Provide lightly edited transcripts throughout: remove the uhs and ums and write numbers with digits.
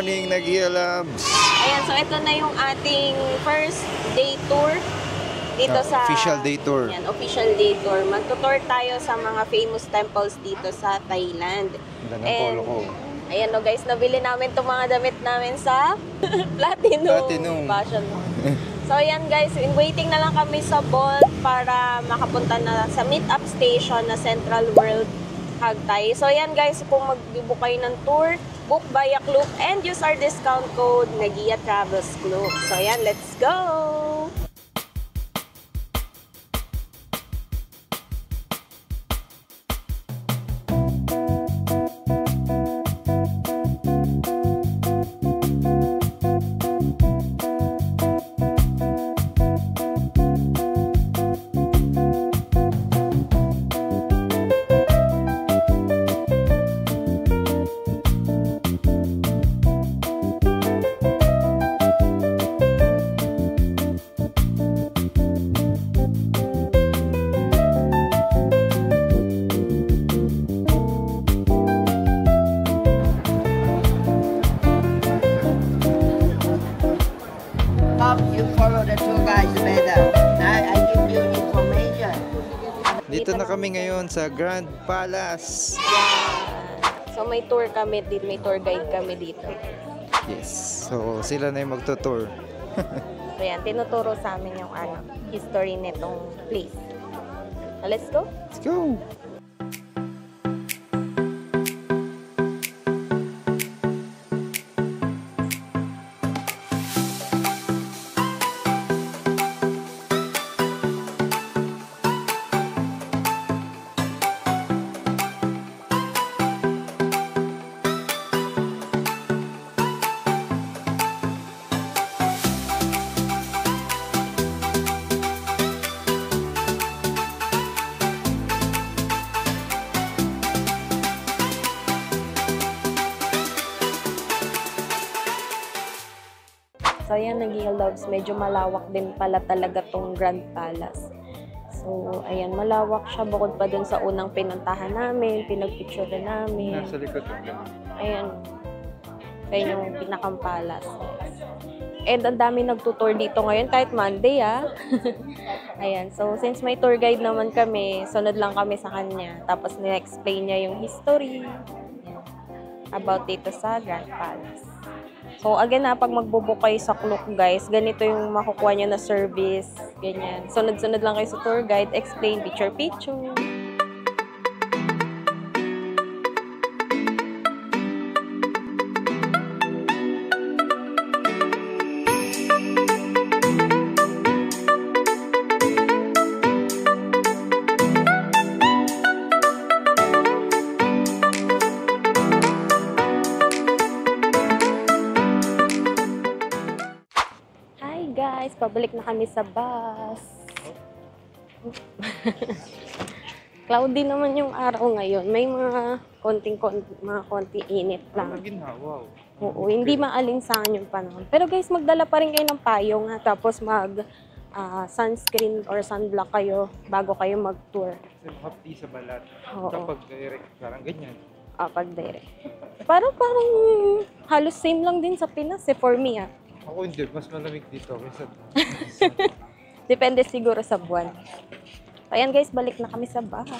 morning, Naghiya Labs! Ayan, so ito na yung ating first day tour dito sa... Official day tour. Ayan, official day tour. Magtutour tayo sa mga famous temples dito sa Thailand. Ganda ng polo ko. Ayan no guys, nabili namin itong mga damit namin sa Platinum Fashion Mall. So ayan guys, waiting na lang kami sa Bolt para makapunta na sa meet-up station na Central World Hagtai. So ayan guys, kung mag-book kayo ng tour, book via Klook and use our discount code Naghiya Travels Klook. So ayan, let's go! You follow the tour guide better. I give you information. Dito na kami ngayon sa Grand Palace. So may tour kami dito, may tour guide kami dito. Yes. So sila na yung magtutour. So yan, tinuturo sa amin yung history nitong place. So, let's go! Let's go! So ayan, Naghiya Loves, medyo malawak din pala talaga tong Grand Palace. So ayan, malawak siya bukod pa dun sa unang pinuntahan namin, pinagpicture namin. Nasa likod. Ayan. Ayan yung pinakang palace. And ang dami nagtutour dito ngayon, kahit Monday Ayan, so since may tour guide naman kami, sunod lang kami sa kanya. Tapos ni-explain niya yung history about dito sa Grand Palace. So again pag magbubook kayo sa Klook guys, ganito yung makukuha nyo na service. Ganyan. Sunod-sunod lang kayo sa tour guide, explain, picture-picture. Guys, pabalik na kami sa bus. Cloudy naman yung araw ngayon. May mga konting init lang. Ginhawa. Oo, hindi maalinsangan yung panahon. Pero guys, magdala pa rin kayo ng payong tapos mag sunscreen or sunblock kayo bago kayo mag-tour. Hapdi sa balat. Oo. Kapag direct, parang ganyan. Pag direct. Parang halos same lang din sa Pinas for me Ako hindi, mas malamig dito kaysa Depende siguro sa buwan. So, ayan guys, balik na kami sa bus.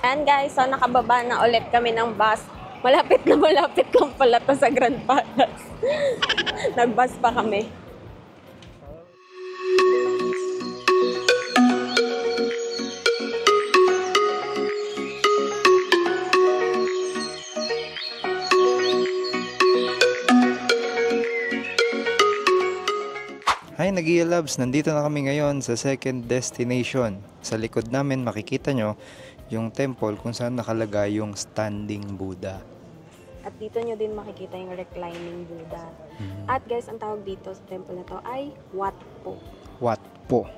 Ayan guys, so nakababa na ulit kami ng bus. Malapit lang pala to sa Grand Palace. Nag-bus pa kami. Hi Naghiya Labs, nandito na kami ngayon sa second destination. Sa likod namin makikita nyo yung temple kung saan nakalagay yung standing Buddha. At dito nyo din makikita yung reclining Buddha. At guys, ang tawag dito sa temple na to ay Wat Po. Wat Po.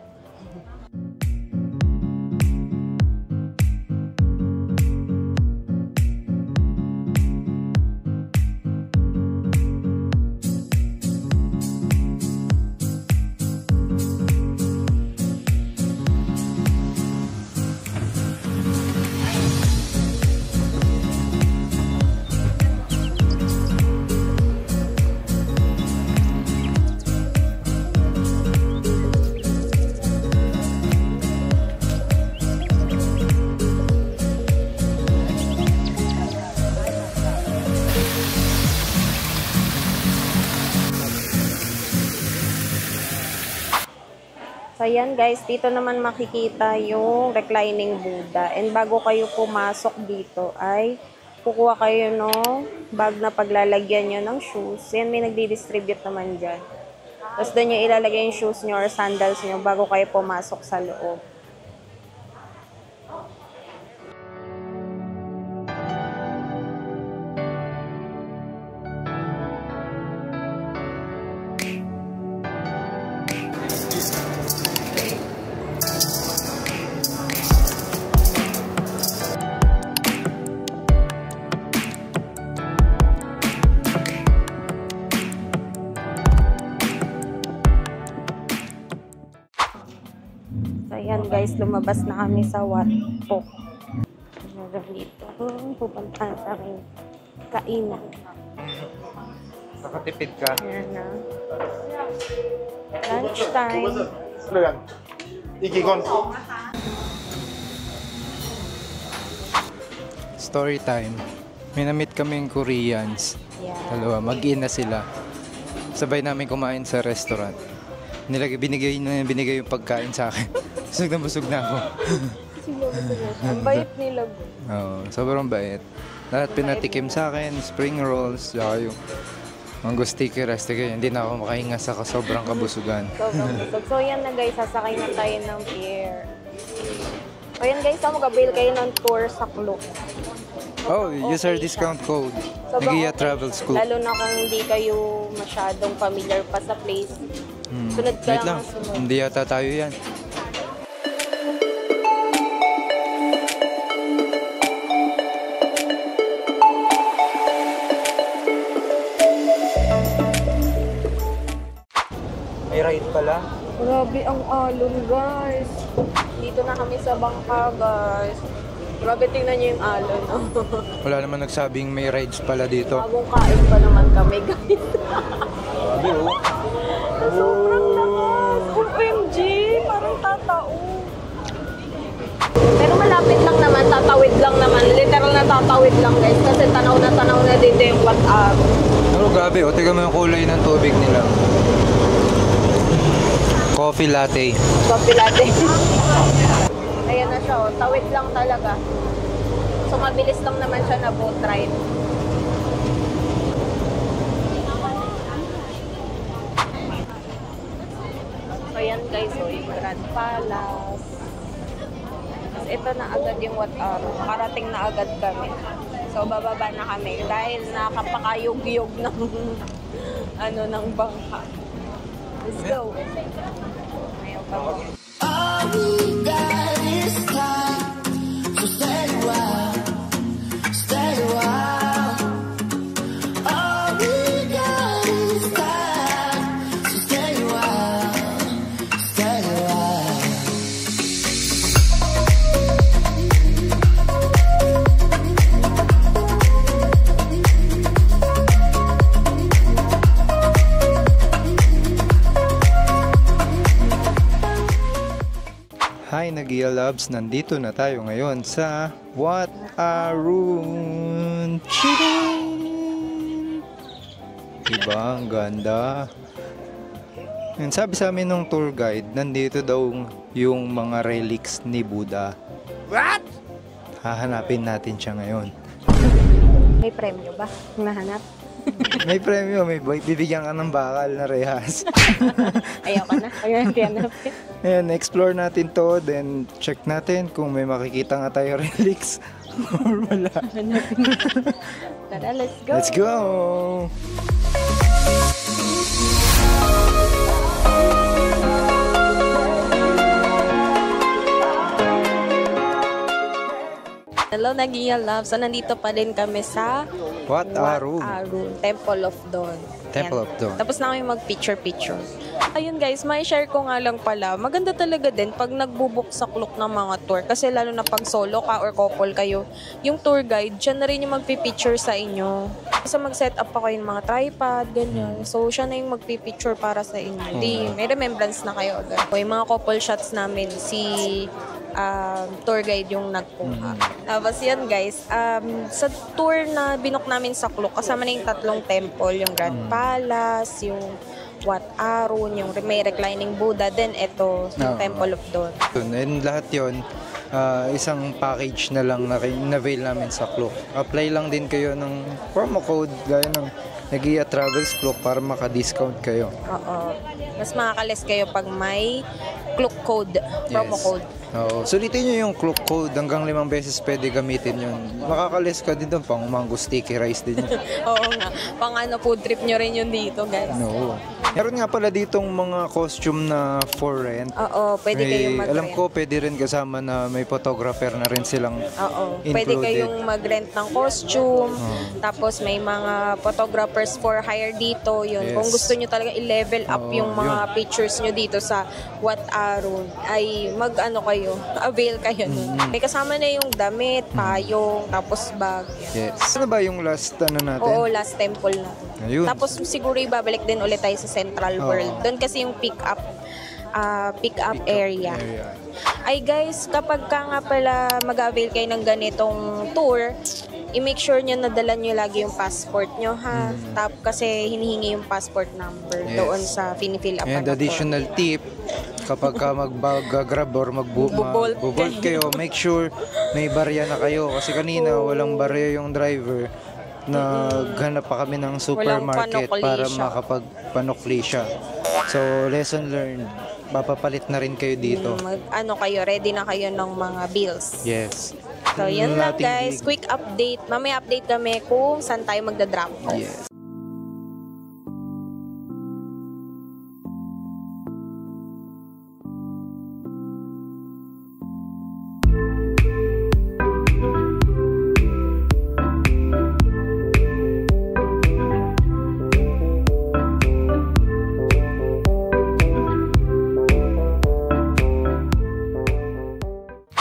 So, ayan guys, dito naman makikita yung reclining Buddha. And bago kayo pumasok dito ay kukuha kayo ng bag na paglalagyan nyo ng shoes. Yan, may nagdi-distribute naman dyan. Tapos doon nyo ilalagay yung shoes nyo or sandals nyo bago kayo pumasok sa loob. Ayan guys, lumabas na kami sa Watpok. Dito, pupuntahan sa aking kainan. Nakatipid ka. Ayan na. Lunch time. Story time. May na-meet kaming Koreans. Yeah. Dalawa, mag-ina sila. Sabay namin kumain sa restaurant. Binigay yung pagkain sa akin. Busog na ako. Ang bait nila. Oo, sobrang bait. Lahat pinatikim sa akin, spring rolls, saka yung mango sticky rice. Hindi na ako makahinga sa sobrang kabusugan. Sobrang busog. So yan na guys, sasakay na tayo ng pier. O yan guys, mag-avail kayo ng tour sa Klook. Oh, use our discount code. Nagiya Travel School. Lalo na kung hindi kayo masyadong familiar pa sa place. Sunod ka Wait lang, sunod. hindi yata tayo yan. May ride pala. Grabe ang alon guys. Dito na kami sa bangka guys. Grabe, tingnan niyo yung alon. Wala naman nagsabing may rides pala dito. Bagong kain pa naman kami guys. Grabe oh. Sobrang lakas. OMG, parang tatao. Pero malapit lang naman, tatawid lang naman. Literal na tatawid lang guys. Kasi tanaw na dito yung WhatsApp. Pero grabe oh, tignan mo yung kulay ng tubig nila. Coffee latte. Coffee latte. Ayan na siya, oh. Tawid lang talaga. So, mabilis lang naman siya na boat ride. So, ayan guys, oh, yung Grand Palace. Tapos, ito na agad yung Makarating na agad kami. So, bababa na kami dahil nakapakayog-yog ng ng bangka. Let's go. Ayaw pa mo. All we got is time, so stay a while, stay a while. All we got is time, so stay a while, stay a while. Hi Nagia Loves, nandito na tayo ngayon sa Wat Arun. Diba, ang ganda. Yan, sabi sa amin ng tour guide, nandito daw yung mga relics ni Buddha. What? Hahanapin natin siya ngayon. May premyo ba? Nahanap? May premyo, bibigyan ka ng bakal na rehas. Ayaw ka na. Ayaw na tiyanapin. Ayan, explore natin to, then check natin kung may makikita nga tayo relics or wala. Tara, let's go. Let's go! Hello, Nagia Love. So, nandito pa din kami sa Wat Arun. Temple of Dawn. Temple of Dawn. Tapos na kami mag-picture-picture. Ayun guys, may share ko nga lang pala. Maganda talaga din pag nagbubuk sa Klook ng mga tour. Kasi lalo na pag solo ka or couple kayo, yung tour guide, siya na rin yung magpipicture sa inyo. Kasi mag-set up pa kayo ng mga tripod, ganyan. So, siya na yung magpipicture para sa inyo. Di, may remembrance na kayo agad. So, yung mga couple shots namin, si tour guide yung nagkuha. Tapos yan guys, sa tour na binook namin sa Klook, kasama na yung 3 temple, yung Grand Palace, yung Wat Arun, yung may reclining Buddha, then ito, yung Oo. Temple of Dawn. And lahat yon isang package na lang na avail namin sa Klook. Apply lang din kayo ng promo code gaya ng Nagia Travels Klook para maka-discount kayo. Oo. Mas makakalis kayo pag may Klook code, promo Yes. code. Oo. Sulitin nyo yung Klook code. Hanggang 5 beses pwede gamitin yun. Makakalis ka din doon. Pang mango sticky rice din yun. Oo nga. Pang ano, food trip nyo rin yun dito, guys. No. Meron nga pala ditong mga costume na for rent. Oo, pwede kayong mag-rent. Alam ko pwede rin kasama na may photographer na rin silang Oo. included. Pwede kayong mag-rent ng costume. Tapos may mga photographers for hire dito. Yun. Yes. Kung gusto nyo talaga i-level up Oo, yung mga pictures nyo dito sa Wat Arun, ay mag-ano kayo, avail kayo nun. May kasama na yung damit, payong, tapos bag. Yan. Yes. Ano ba yung last ano natin? Oo, last temple na. Ayun. Tapos siguro ibabalik din ulit tayo sa Central Oo. World. Doon kasi yung pick up area. Ay guys, kapag ka nga pala mag-avail kayo ng ganitong tour, i-make sure nyo na dala nyo lagi yung passport nyo ha. Kasi hinihingi yung passport number Yes. doon sa finifill up And na additional tip, kapag ka mag-grab or Bubolt magbubolt kayo, make sure may barya na kayo. Kasi kanina walang barya yung driver. Naghanap pa kami ng supermarket panukli para siya. makapagpanukli siya. So, lesson learned. Papapalit na rin kayo dito. ano kayo, ready na kayo ng mga bills. Yes. So, yun lang Ating guys. gig. Quick update. Mamaya update kami kung saan tayo magda-drop off. Yes.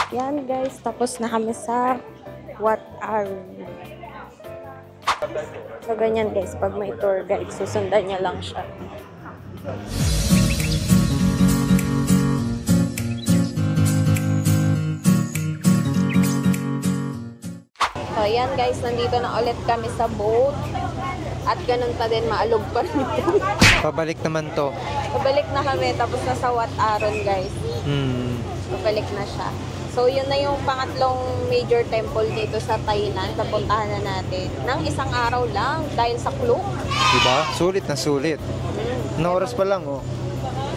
Yan guys, tapos na kami sa Wat Arun. So ganyan guys, pag may tour guide, susundan niya lang siya. So yan guys, nandito na ulit kami sa boat. At ganun pa din, maalog pa rin ito. Pabalik naman to. Pabalik na kami, tapos nasa Wat Arun guys. Pabalik na siya. So, yun na yung pangatlong major temple dito sa Thailand. Napuntahan na natin. Nang isang araw lang dahil sa Klook. Diba? Sulit na sulit. Anong oras pa lang, oh?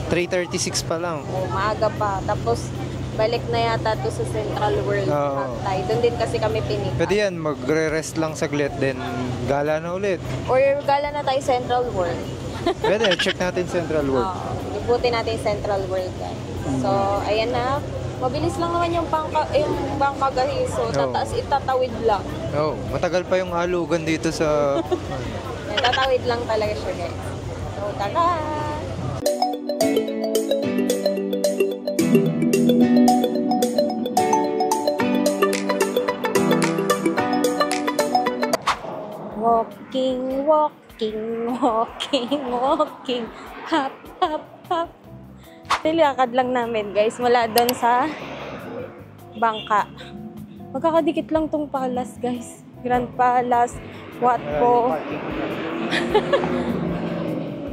3:36 pa lang. O, maaga pa. Tapos, balik na yata to sa Central World. Oo. Thai. Doon din kasi kami pinikas. Pwede yan, magre-rest lang saglit, then gala na ulit. Or gala na tayo Central World. Pwede, check natin Central World. Oo. Ibutin natin yung Central World guys. So, ayan na. Mabilis lang naman yung bangka guys. So, itatawid lang. Oh, matagal pa yung halugan dito sa... Itatawid lang talaga siya guys. So, tara! Walking, walking, walking, walking. Hop, hop, hop. Nilakad lang namin guys mula doon sa bangka. Magkakadikit lang tong palace guys. Grand Palace, Wat Po.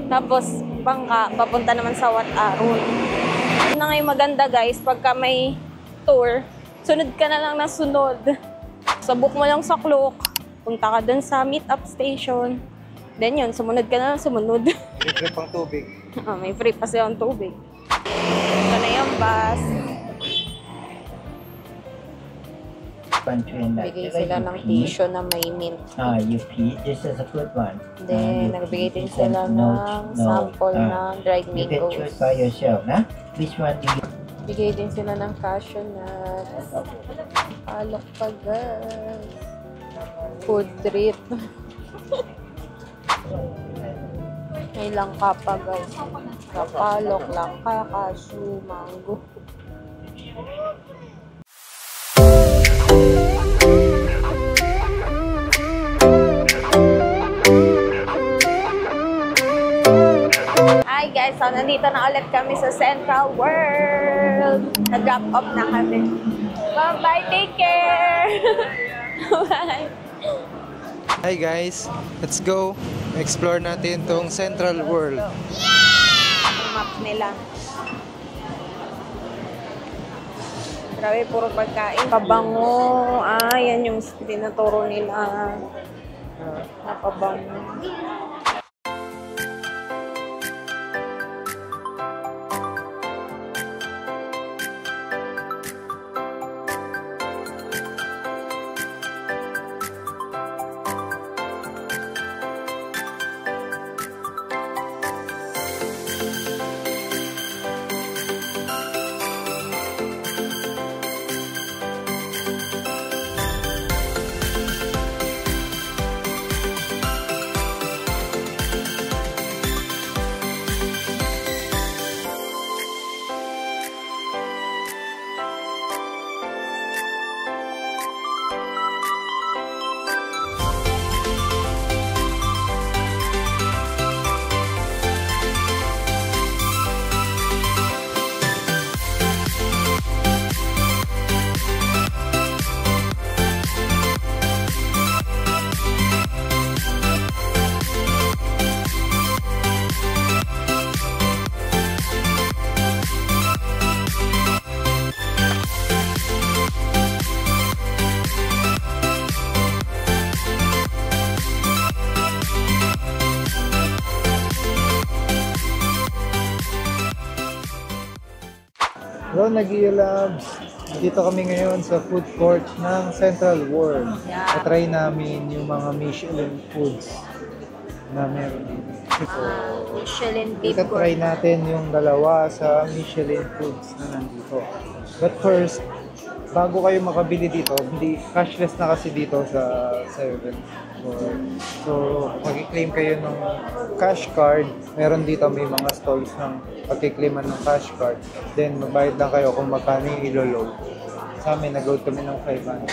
Tapos bangka, papunta naman sa Wat Arun. Yun na nga yung maganda guys, pagka may tour, sunod ka na lang na sunod. Sabok mo lang sa Klook, punta ka dun sa meet-up station. Then yun, sumunod ka na lang sumunod. Libre pang tubig. May free pa siya ang tubig. Ito na yung bus. Bigay sila ng tissue na may mint. You pee. This is a good one. Then, nagbigay din sila ng sample ng dried You can choose mangoes. by yourself, huh? Which one do you? Bigay din sila ng cashew nuts. Alok pa guys. Food trip. May langka pa guys. Kapalok, langka, cashew, mango. Hi guys, so nandito na ulit kami sa Central World. Nag-drop off na kami. Bye-bye, take care! Bye! Hi guys, let's go. Explore natin tong Central World. Yung map nila. Grabe, puro pagkain. Pabango. Ah, yan yung tinuturo nila. Napabango. Hello, Nag-i-Labs! Dito kami ngayon sa food court ng Central World. Yeah. Try namin yung mga Michelin foods na meron dito. Michelin beef Try natin yung dalawa sa Michelin foods na nandito. But first, bago kayo makabili dito, hindi cashless na kasi dito sa 7. So, mag-claim kayo ng cash card. Meron dito may mga stalls ng pag-claiman ng cash card. Then, magbayad lang kayo kung magkano yung ilo-load. Sa amin, nag-load kami ng 500.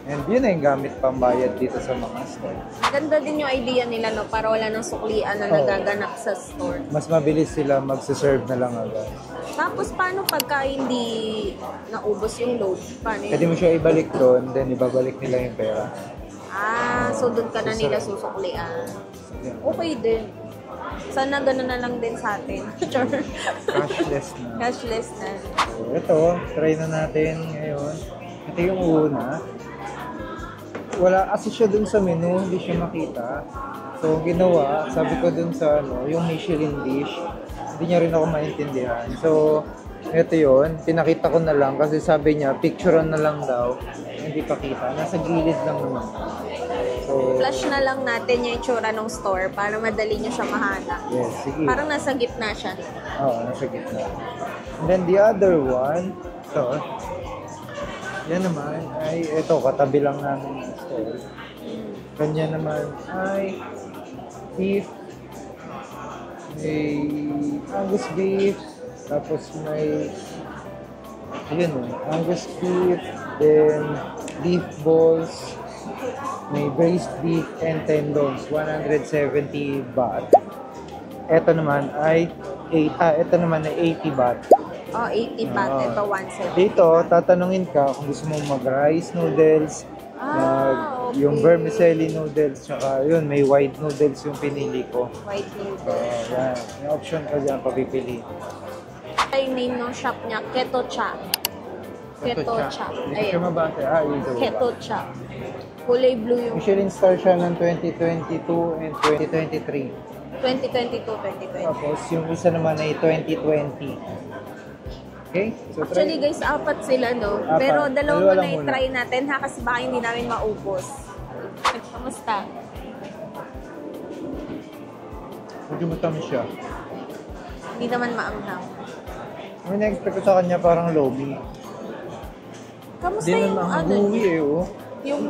And yun na yung gamit pambayad dito sa mga stores. Ganda din yung idea nila, no? Para wala nang suklian na nagaganap sa store. Mas mabilis sila magsaserve na lang agad. Tapos, paano pagka hindi naubos yung load? Paano Pwede yun? mo siya ibalik doon, then ibabalik nila yung pera. Ah, so doon ka na nila susuklian. Yeah. Okay din. Sana gano'n na lang din sa atin. Sure. Cashless na. Cashless na. So, ito, try na natin ngayon. Ito yung una. Wala kasi siya dun sa menu, hindi siya makita. So, ginawa, sabi ko dun sa yung Michelin dish, hindi niya rin ako maintindihan. So, ito yun, pinakita ko na lang kasi sabi niya, picturean na lang daw. Hindi pa kita, nasa gilid lang naman. So, Flash na lang natin yung itsura ng store para madali nyo siya mahanap. yes, sige. Parang nasa gitna siya. Oo, nasa gitna. And then the other one, so, yan naman ay, ito, katabi lang namin ng store. Kanya naman ay beef, may Angus beef, tapos may, yun Angus beef, then beef balls, may braised beef and tendons, 170 baht. Ito naman ay 80 baht. Oh, 80 baht. Oo. Ito, 170. Dito, tatanungin ka kung gusto mo mag-rice noodles, Okay. yung vermicelli noodles, tsaka yun, may white noodles yung pinili ko. White So, noodles. yan. May option ka dyan, papipili. Yung name ng shop niya, Keto Cha. Keto Cha. Hindi ko siya Ayun. mabasa. Ito Keto Cha. Kulay blue yung Michelin star siya ng 2022 and 2023. 2022. Tapos, yung isa naman ay 2020. Okay? So, Actually guys, 4 sila, no? Apat. Pero Dalawa dalawa lang muna muna. i-try natin, ha? Kasi baka hindi namin maubos. Kamusta? medyo matamis siya. Hindi naman maanghang. Ang na-expect ko sa kanya parang lobby. Kamusta Hindi yung naman ang ano? buwi oh. Yung,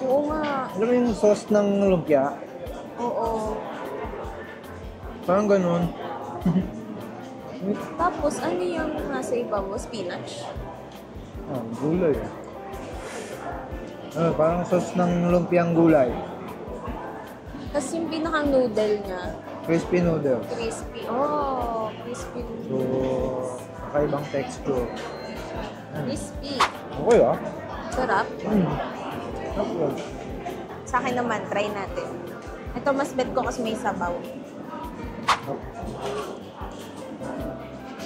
oo nga. Alam mo yung sauce ng lumpia? Oo. Parang ganun. Tapos, ano yung nasa iba mo? Spinach? Gulay. Parang sauce ng lumpiang gulay. Tapos yung pinakang noodle niya, Crispy noodles. crispy. Oh, crispy. So, kakaibang texture. Crispy. Okay ah. Sarap. Okay. Sa Sa akin naman, try natin. Ito mas bet ko kasi may sabaw.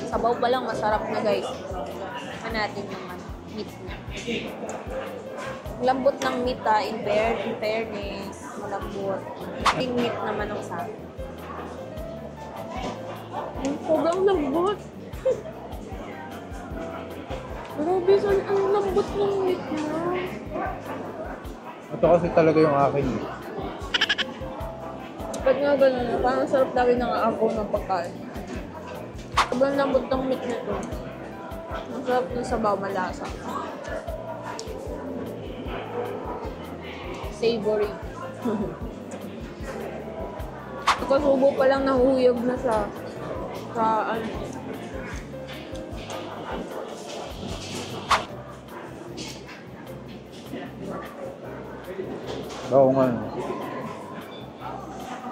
Sabaw pa lang, masarap na guys. Ito natin yung meat niya. Lambot ng meat in fairness. Malambot. Yung meat naman ang sa akin. Sobrang lambot. Grabe, ang lambot ng meat niya. Ito kasi talaga yung akin. Ba't nga ganun? Parang sarap lagi ng aapaw ng pagkain. Sobrang lambot ng meat nito. Ang sarap ng sabaw, malasa. Savory. Pagkasubo pa lang nahuhuyog na siya. Sa ano. Oo nga.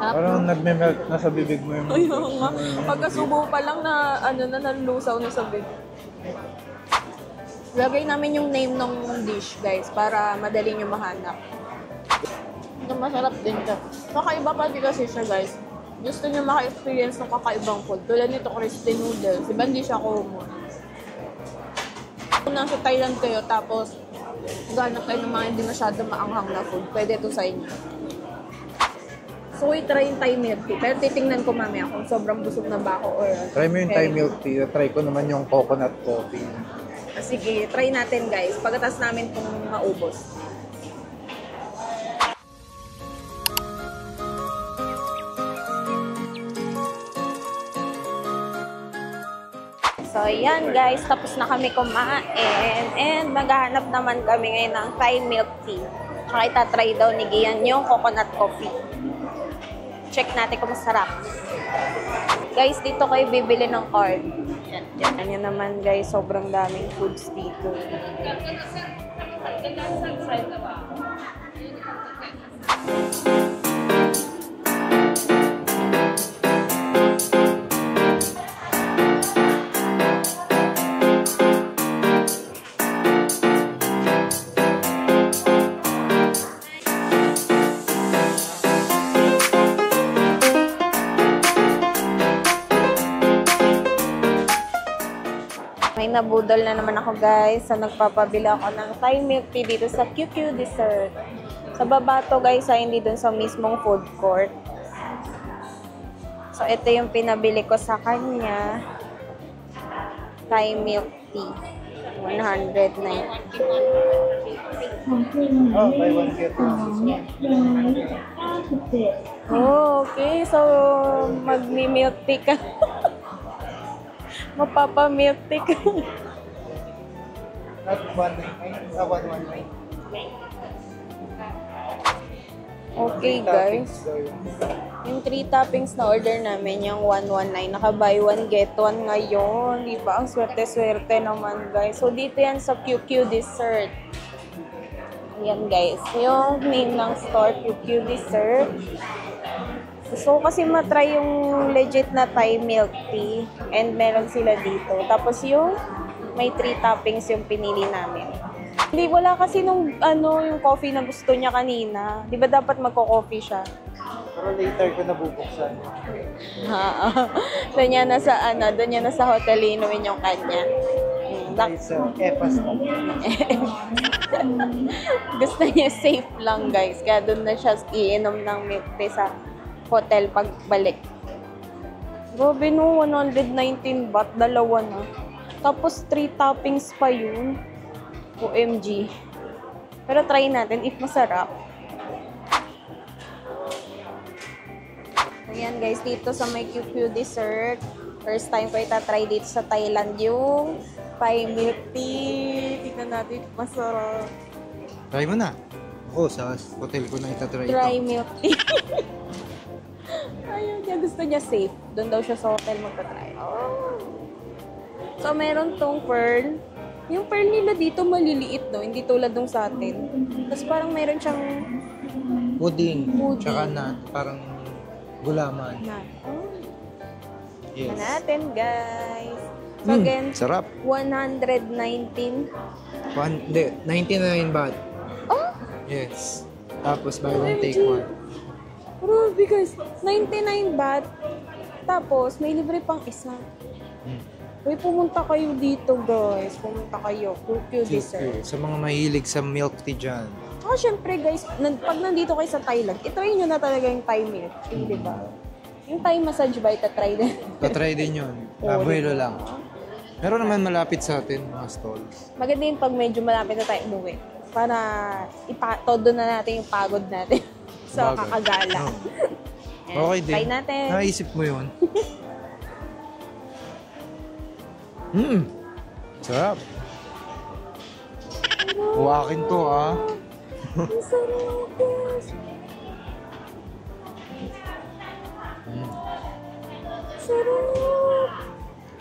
Parang nagme-melt na sa bibig mo yung... ayun nga. Pagkasubo pa lang na nalusaw na sa bibig. Lagay namin yung name ng dish, guys, para madali nyo mahanap. Ito masarap din siya. Kakaiba pa din kasi siya, guys. Gusto nyo maka-experience ng kakaibang food. Tulad nito, crispy noodles. Diba hindi siya common? Kung nasa Thailand kayo, tapos ganap kayo ng mga hindi masyado maanghang na food, pwede ito sa inyo. So, try yung Thai milk tea. Pero titingnan ko mamaya kung sobrang busog na ba ako or... Try mo yung Thai milk tea. Try ko naman yung coconut coffee. Sige, try natin guys. Pagkatas namin kung maubos. So, ayan guys. Tapos na kami kumain. And maghahanap naman kami ngayon ng Thai milk tea. Tsaka itatry daw ni Gian yung coconut coffee. Check natin kung masarap. Guys, dito kayo bibili ng card. Yan naman guys, sobrang daming foods dito. May nabudol na naman ako guys. So nagpapabili ako ng Thai milk tea dito sa QQ Dessert. Sa baba to guys, ay hindi dun sa mismong food court. So ito yung pinabili ko sa kanya. Thai milk tea. 190. Oh, buy one get one. Oh, okay. So magmi-milk tea ka. Mapapa-milk tea ka. Not 119. Okay guys. Yung 3 toppings na order namin, yung 119, naka-buy one get one ngayon. Diba? Ang swerte-swerte naman guys. So dito yan sa QQ Dessert. Ayan guys. Yung name ng store, QQ Dessert. So kasi matry yung legit na Thai milk tea. And meron sila dito. Tapos yung may 3 toppings yung pinili namin. Hindi, wala kasi nung yung coffee na gusto niya kanina. Di ba dapat magko-coffee siya? Pero later ko nabubuksan. Doon niya na sa hotel inumin yung kanya. It's epas na. Gusto niya safe lang guys. Kaya doon na siya iinom ng milk tea sa hotel pagbalik. Grabe no, 119 baht, dalawa na. Tapos 3 toppings pa yun. OMG. Pero try natin if masarap. Ayan guys, dito sa may QQ Dessert. First time ko itatry dito sa Thailand yung Thai milk tea. Tignan natin if masarap. Try mo na. Oo, sa hotel ko na itatry ito. Dry milk tea. Ayun niya, gusto niya safe. Doon daw siya sa hotel magta-try. Oh. So, meron tong pearl. Yung pearl nila dito maliliit, no? Hindi tulad nung sa atin. Tapos parang meron siyang Pudding. Pudding. Tsaka na, parang gulaman. na. Oh. Yes. Natin, guys. So, again, Sarap. 119. Hindi, 99 baht. Oh! Yes. Tapos buy one take one. Grabe guys, 99 baht. Tapos may libre pang isa. Uy, pumunta kayo dito guys. Pumunta kayo. QQ dessert. Sa mga mahilig sa milk tea dyan. Syempre guys, pag nandito kayo sa Thailand, itry nyo na talaga yung Thai milk tea, di ba? Yung Thai massage ba, itatry din. Tatry din yun. Abuelo lang. Meron naman malapit sa atin, mga stalls. Maganda yun pag medyo malapit na tayo umuwi. Para todo na natin yung pagod natin sa Bagay. kakagala. Oh. Okay din. Try natin. Naisip mo yun. Sarap. Akin to ah. Ang sarap guys. Sarap.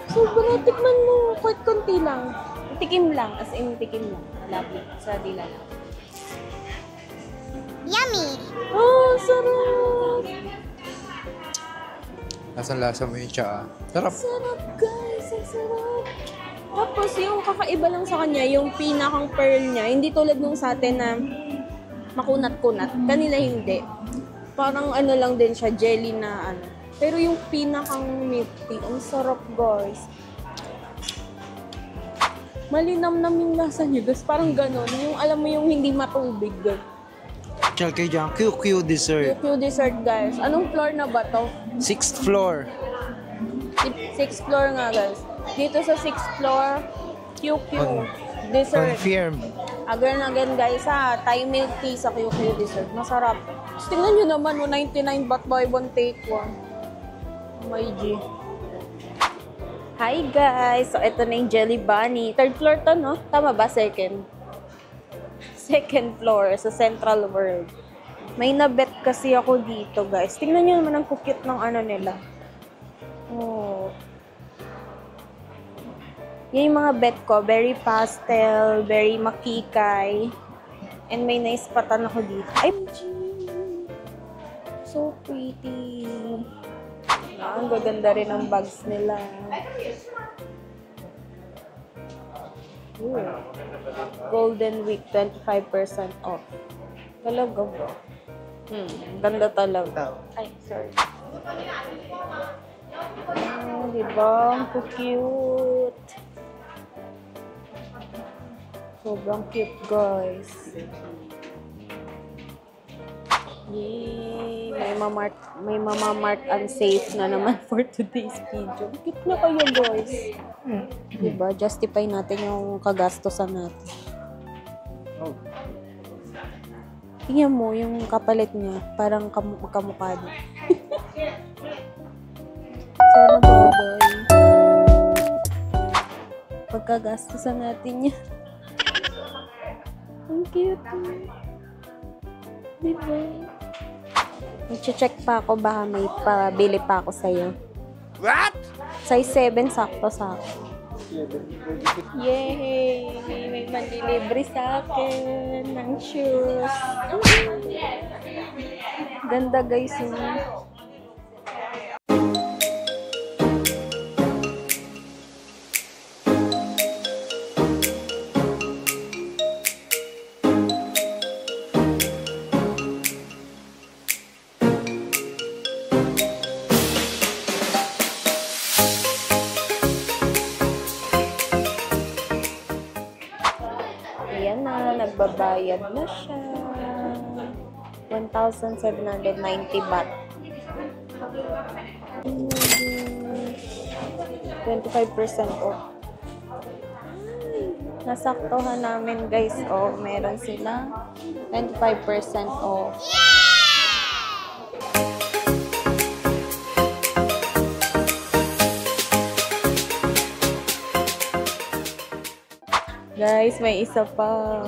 Sobrang tikman mo. Kahit konti lang. Tikim lang. As in, tikim lang. Malapit. Sa dila lang. Yummy! Oh, sarap. Lasa mo yung tsaa. Sarap. Sarap guys. Ang sarap. Tapos yung kakaiba lang sa kanya, yung pinakang pearl niya, hindi tulad nung sa atin na makunat-kunat. Kanila hindi. Parang ano lang din siya, jelly na ano. Pero yung pinakang milk tea, ang sarap guys. Malinamnam yung lasa niya guys. Parang ganon. Yung alam mo yung hindi matubig guys. Chal kayo dyan, QQ dessert. QQ dessert guys. Anong floor na ba to? 6th floor. 6th floor nga guys. Dito sa 6th floor, QQ dessert. Confirm. Again guys ha, Thai milk tea sa QQ dessert. Masarap. Tapos tingnan nyo naman, 99 baht buy one take one. My G. Hi guys! So ito na yung Jelly Bunny. Third floor to no? Tama ba? Second? Second floor sa Central World. May nabet kasi ako dito guys. Tingnan nyo naman ang cute ng ano nila. Oh. Yan yung mga bet ko. Very pastel, very makikay. And may naispatan ako dito. Ay, so pretty. Ang gaganda rin ang bags nila. Ooh. Golden Week, 25% off. Talaga ba? Ganda talaga. Ay, sorry. Oh, diba? Ang cute. Sobrang cute, guys. Yay! May mamamart unsafe na naman for today's video. Cute na kayo, guys. Diba? Justify natin yung kagastosan natin. Oh. Tingnan mo yung kapalit niya. Parang kamukha din. Sana bagay. Pagkagastosan natin niya. Ang cute. Diba? Mag-check pa ako, baka may pabili pa ako sa'yo. What? Size 7, sakto sa akin. Yay! May manlilibre sa akin ng shoes. Ganda guys yun. Ayan na, nagbabayad na siya. 1,790 baht. 25% off. Nasaktohan namin guys. Oh, meron sila 25% off. Guys, may isa pa.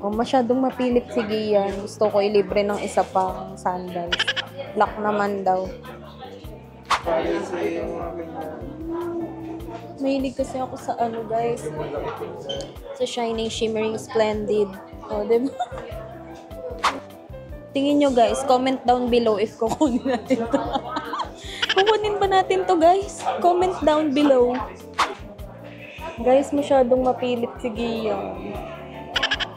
Oh, masyadong mapilit si Gian. Gusto ko ilibre ng isa pang sandals. Black naman daw. Mahilig kasi ako sa ano guys. Sa Shining Shimmering Splendid. Oh, diba? Tingin nyo guys, comment down below if kukunin natin to. Kukunin ba natin to guys? Comment down below. Guys, masyadong mapilit si Gian.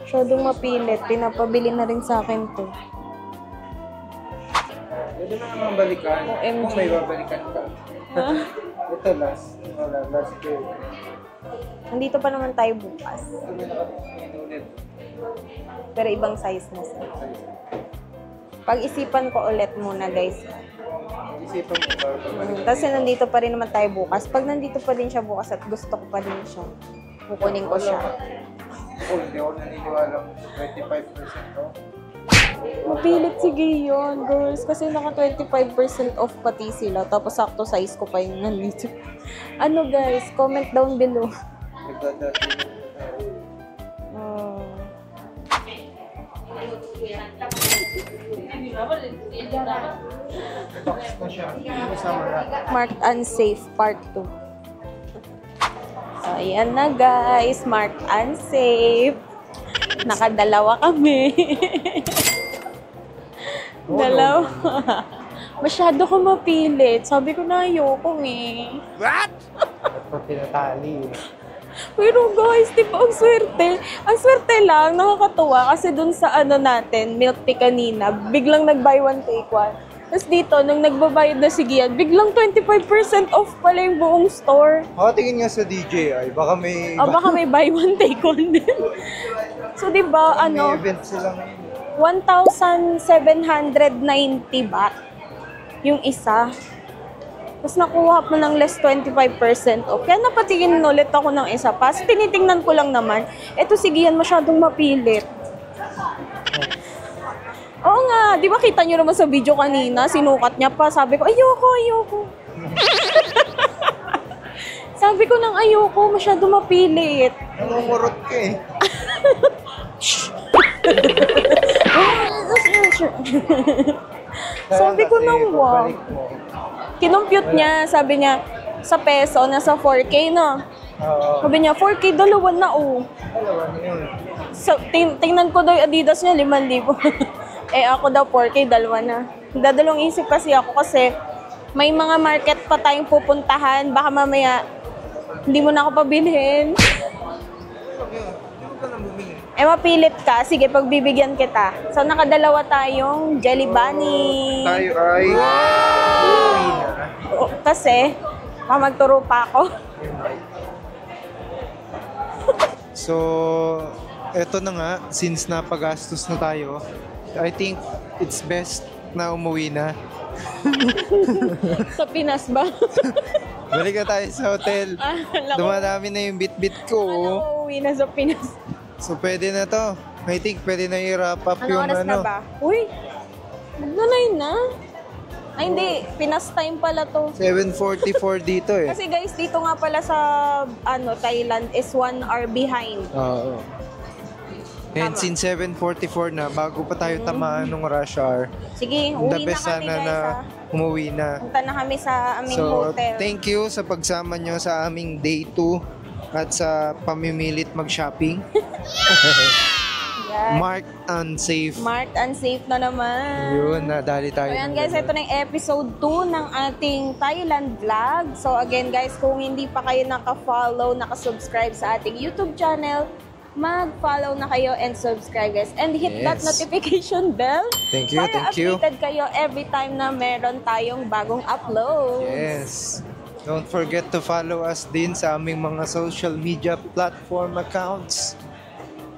Masyadong mapilit. Pinapabili na rin sa akin to. Pwede mo naman balikan. OMG. Kung may babalikan ka. Ito last. Wala, last year. Nandito pa naman tayo bukas. Ito ulit. Pero ibang size na siya. Pag-isipan ko ulit muna, guys. Isipan mo ba? Kasi nandito pa rin naman tayo bukas. Pag nandito pa din siya bukas at gusto ko pa din siya, kukunin ko siya. Oh, hindi ako naniniwala 25% to. Mapilit sige yun, girls. Kasi naka 25% off pati sila. Tapos sakto size ko pa yung nandito. Ano guys, comment down below. Nagdadati. Box na siya. Isama na. Marked unsafe part 2. So, ayan na guys. Marked unsafe. Nakadalawa kami. Dalawa. Masyado ko mapilit. Sabi ko na ayoko eh. What? Ito tinatali. Pero guys, di ba ang swerte? Ang swerte lang, nakakatuwa. Kasi dun sa ano natin, milk tea kanina, biglang nag-buy one take one. Tapos dito, nung nagbabayad na si Gian, biglang 25% off pala yung buong store. Tingin nga sa DJI, baka may... Baka may buy one take one din. So, di ba, May event sila ngayon. 1,790 baht yung isa. Tapos nakuha pa ng less 25% off. Kaya napatingin ulit ako ng isa pa. So, tinitingnan ko lang naman. Eto si Gian masyadong mapilit. Oo nga, di ba kita nyo naman sa video kanina, sinukat niya pa. Sabi ko, ayoko. Sabi ko nang ayoko, masyadong mapilit. Namumurot ka eh. Sabi ko nang wow. Babalik mo. Kinumpute niya, sabi niya, sa peso, nasa 4K na. Oo. Sabi niya, 4K, dalawa na oh. Dalawa na yun. So, tingnan ko daw yung Adidas niya, 5,000. Eh ako daw 4K, dalawa na. Dadalong isip kasi ako kasi may mga market pa tayong pupuntahan. Baka mamaya, hindi mo na ako pabilhin. Eh mapilit ka, sige pagbibigyan kita. So nakadalawa tayong Jelly Bunny. Tayo ay... Kasi, magturo pa ako. So, eto na nga, since napagastos na tayo, I think it's best na umuwi na. Sa Pinas ba? Balik na tayo sa hotel. Dumadami na yung bit-bit ko. Uuwi na sa Pinas. So, pwede na to. I think pwede na i-wrap up Anong yung oras na ba? Uy, magnanay na. Ay hindi, Pinas time pala to. 7:44 dito eh. Kasi guys, dito nga pala sa Thailand is 1 hour behind. Oo. And Tama. since 7:44 na, bago pa tayo tamaan ng rush hour, Sige, the uwi na best kami sana guys na ha. umuwi na. Punta na kami sa aming So, hotel. thank you sa pagsama nyo sa aming day 2 at sa pamimilit mag-shopping. Yan. Marked unsafe. Marked unsafe na naman. Yun, nadali tayo. So yan guys, ito na yung episode 2 ng ating Thailand vlog. So again guys, kung hindi pa kayo naka-follow, naka-subscribe sa ating YouTube channel, mag-follow na kayo and subscribe guys. And hit that Yes. notification bell Thank you, para thank you. updated kayo every time na meron tayong bagong upload. Yes. Don't forget to follow us din sa aming mga social media platform accounts.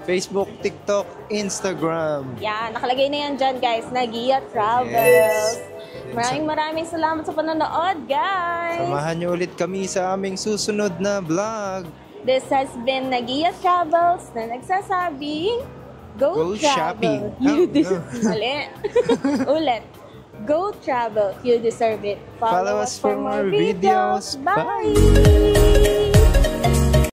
Facebook, TikTok, Instagram. Yan, nakalagay na yan dyan guys, Nagia Travels. Yes. Maraming salamat sa panonood guys. Samahan niyo ulit kami sa aming susunod na vlog. This has been Nagia Travels na nagsasabing, Go Go travel. shopping. You Oh, deserve Mali. Ulit. Go travel. You deserve it. Follow us for more videos. Bye!